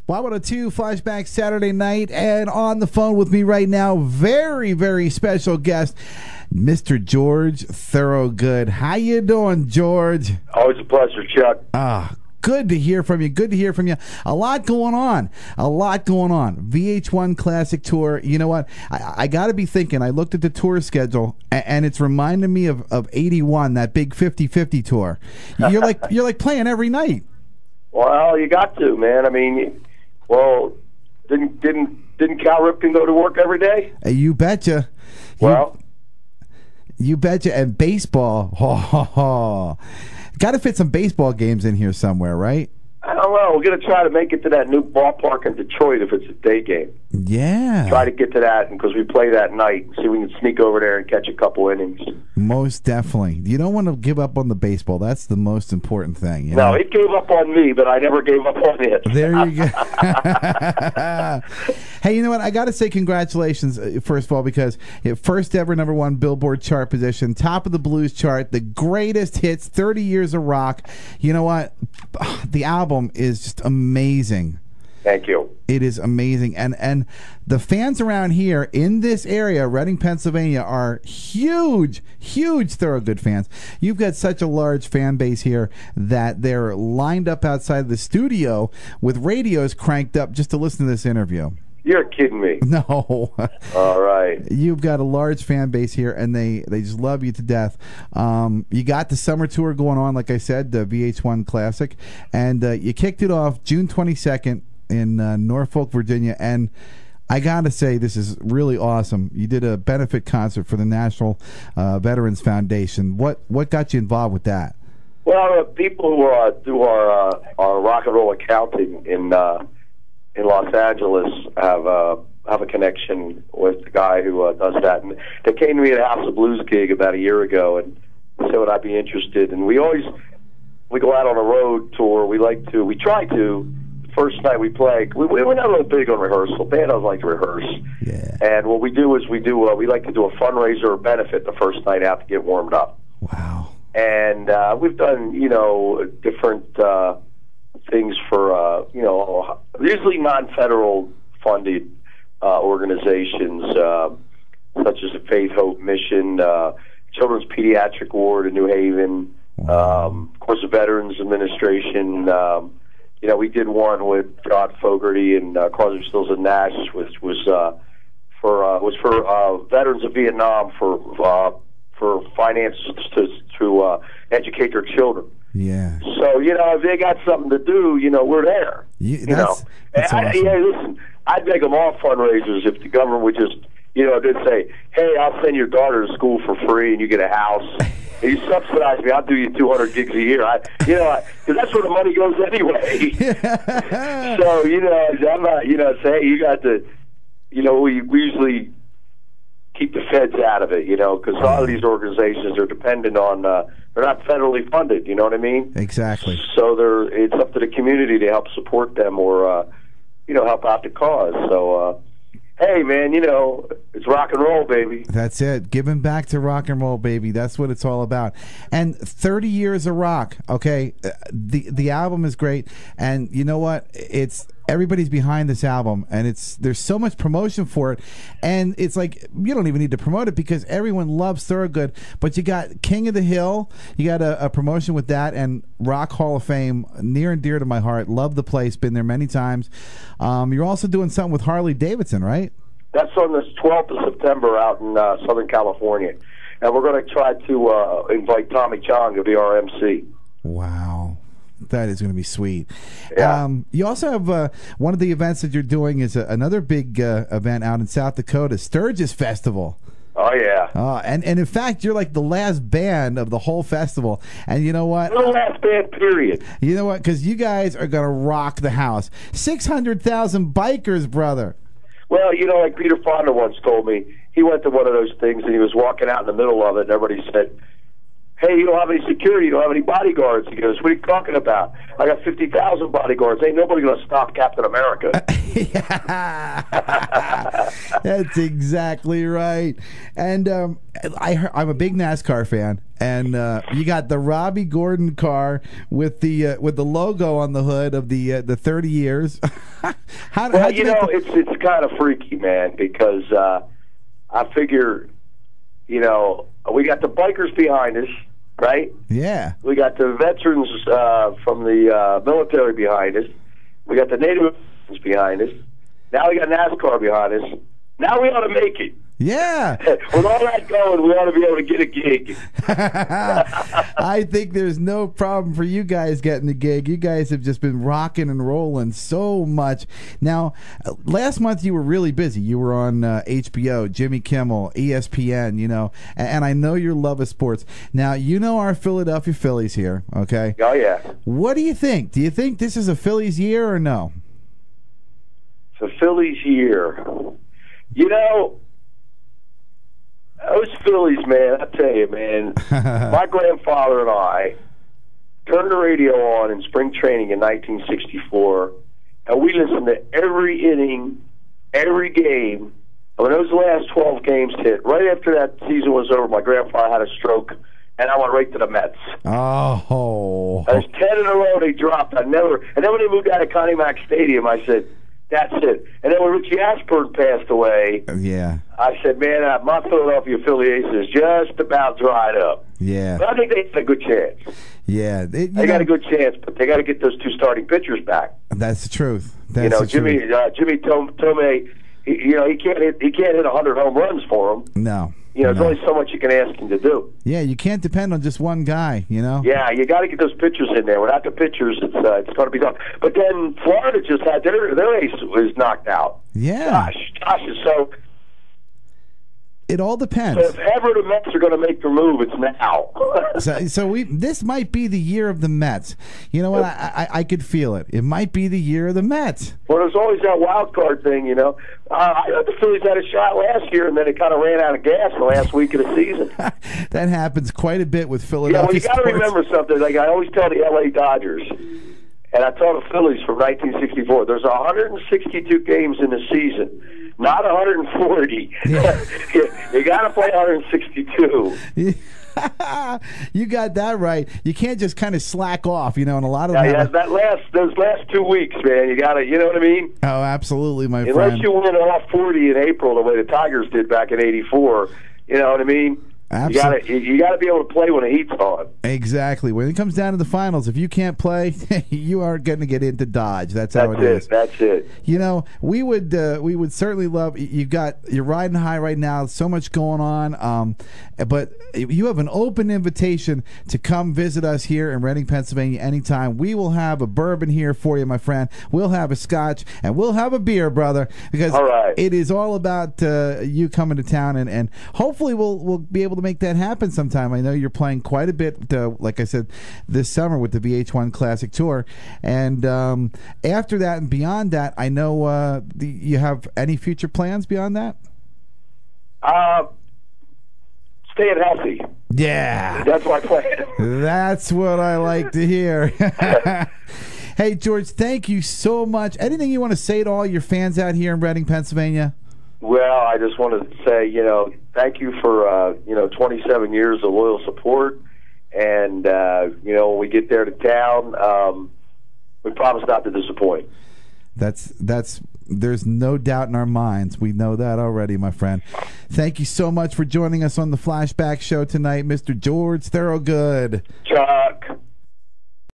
Y102 Flashback Saturday night, and on the phone with me right now, very, very special guest, Mr. George Thorogood. How you doing, George? Always a pleasure, Chuck. Good to hear from you. Good to hear from you. A lot going on. VH1 Classic Tour. You know what? I got to be thinking. I looked at the tour schedule, and it's reminding me of 81, that big 50-50 tour. You're like playing every night. Well, you got to, man. I mean, didn't Cal Ripken go to work every day? You betcha. You betcha. And baseball. Got to fit some baseball games in here somewhere, right? I don't know. We're going to try to make it to that new ballpark in Detroit if it's a day game. Yeah. Try to get to that because we play that night. See if we can sneak over there and catch a couple innings. Most definitely. You don't want to give up on the baseball. That's the most important thing. You know? No, it gave up on me, but I never gave up on it. There you go. Hey, you know what? I got to say congratulations, first of all, because first ever #1 Billboard chart position, top of the blues chart, the greatest hits, 30 years of rock. You know what? The album is just amazing. Thank you. It is amazing. And the fans around here in this area, Reading, Pennsylvania, are huge Thorogood fans. You've got such a large fan base here that they're lined up outside the studio with radios cranked up just to listen to this interview. You're kidding me. No. All right. You've got a large fan base here, and they just love you to death. You got the summer tour going on, like I said, the VH1 Classic, and you kicked it off June 22nd in Norfolk, Virginia, and I got to say, this is really awesome. You did a benefit concert for the National Veterans Foundation. What got you involved with that? Well, people who do our rock and roll accounting in Los Angeles have a connection with the guy who does that. And they came to me at a House of Blues gig about a year ago and said would I be interested. And we go out on a road tour. We try to. The first night we play, we're not real big on rehearsal. Band doesn't like to rehearse. Yeah. And what we do is we like to do a fundraiser or benefit the first night out to get warmed up. Wow. And we've done, different things for, usually non-federal funded organizations, such as the Faith Hope Mission, Children's Pediatric Ward in New Haven, of course, the Veterans Administration. We did one with John Fogerty and Crosby, Stills and Nash, which was for veterans of Vietnam for finances to educate their children. Yeah. So, if they got something to do, we're there. That's awesome. Listen, I'd make them all fundraisers if the government would just, they'd say, hey, I'll send your daughter to school for free and you get a house. And you subsidize me, I'll do you 200 gigs a year. Because that's where the money goes anyway. So, I'm not, say, hey, you got to, we usually keep the feds out of it, because a lot of these organizations are dependent on, they're not federally funded, you know what I mean? Exactly. So it's up to the community to help support them or, help out the cause. So, hey, man, it's rock and roll, baby. That's it. Giving back to rock and roll, baby. That's what it's all about. And 30 years of rock, okay? The album is great. And you know what? Everybody's behind this album, and there's so much promotion for it, and it's like you don't even need to promote it because everyone loves Thorogood. But you got King of the Hill, you got a promotion with that, and Rock Hall of Fame, near and dear to my heart. Love the place, been there many times. You're also doing something with Harley Davidson, right? That's on the 12th of September out in Southern California, and we're going to try to invite Tommy Chong to be our MC. Wow. That is going to be sweet. Yeah. You also have one of the events that you're doing is another big event out in South Dakota, Sturgis Festival. Oh, yeah. And in fact, you're like the last band of the whole festival. And you know what? We're the last band, period. You know what? Because you guys are going to rock the house. 600,000 bikers, brother. Well, like Peter Fonda once told me, he went to one of those things and he was walking out in the middle of it and everybody said, hey, you don't have any security, you don't have any bodyguards. He goes, what are you talking about? I got 50,000 bodyguards. Ain't nobody going to stop Captain America. That's exactly right. And I'm a big NASCAR fan, and you got the Robbie Gordon car with the logo on the hood of the 30 years. It's kind of freaky, man, because I figure, we got the bikers behind us, right? Yeah. We got the veterans from the military behind us. We got the Native Americans behind us. Now we got NASCAR behind us. Now we ought to make it. Yeah. With all that going, we ought to be able to get a gig. I think there's no problem for you guys getting a gig. You guys have just been rocking and rolling so much. Now, last month you were really busy. You were on HBO, Jimmy Kimmel, ESPN, and I know your love of sports. Now, our Philadelphia Phillies here, okay? Oh, yeah. What do you think? Do you think this is a Phillies year or no? It's a Phillies year. Those Phillies, man, I tell you, man, my grandfather and I turned the radio on in spring training in 1964, and we listened to every inning, every game. And when those last 12 games hit, right after that season was over, my grandfather had a stroke, and I went right to the Mets. Oh. There's 10 in a row they dropped. And then when they moved out of Connie Mack Stadium, I said, that's it. And then when Richie Ashburn passed away, yeah, I said, man, my Philadelphia affiliation is just about dried up. Yeah. But I think they had a good chance. Yeah. They got a good chance, but they got to get those two starting pitchers back. That's the truth. That's the Jimmy Tomei, he can't hit 100 home runs for him. No. There's only so much you can ask him to do. Yeah, you can't depend on just one guy, Yeah, you got to get those pitchers in there. Without the pitchers, it's going to be tough. But then Florida just had their ace was knocked out. Yeah. Gosh, so it all depends. So if ever the Mets are going to make their move, it's now. This might be the year of the Mets. You know what? I could feel it. It might be the year of the Mets. Well, there's always that wild card thing, I thought the Phillies had a shot last year, and then it kind of ran out of gas the last week of the season. That happens quite a bit with Philadelphia. Yeah, well, you got to remember something. Like I always tell the L.A. Dodgers, and I tell the Phillies from 1964, there's 162 games in the season, not 140. Yeah. You got to play 162. You got that right. You can't just kind of slack off, and a lot of those last 2 weeks, man. You got to, you know what I mean? Oh, absolutely, my friend. Unless you win all 40 in April, the way the Tigers did back in '84, you know what I mean? Absolutely. You got to be able to play when the heat's on. Exactly. When it comes down to the finals, if you can't play, you aren't going to get into Dodge. That's how it is. That's it. We would certainly love. You're riding high right now. So much going on. But you have an open invitation to come visit us here in Reading, Pennsylvania, anytime. We will have a bourbon here for you, my friend. We'll have a scotch, and we'll have a beer, brother. Because it is all about you coming to town, and hopefully we'll be able to make that happen sometime. I know you're playing quite a bit, like I said, this summer with the VH1 Classic Tour, and after that and beyond that, I know you have any future plans beyond that? Staying healthy. Yeah, that's my plan. That's what I like to hear. Hey, George, thank you so much. Anything you want to say to all your fans out here in Reading, Pennsylvania? Well, I just wanted to say, thank you for 27 years of loyal support, and when we get there to town, we promise not to disappoint. There's no doubt in our minds. We know that already, my friend. Thank you so much for joining us on the Flashback Show tonight, Mr. George Thorogood. Chuck.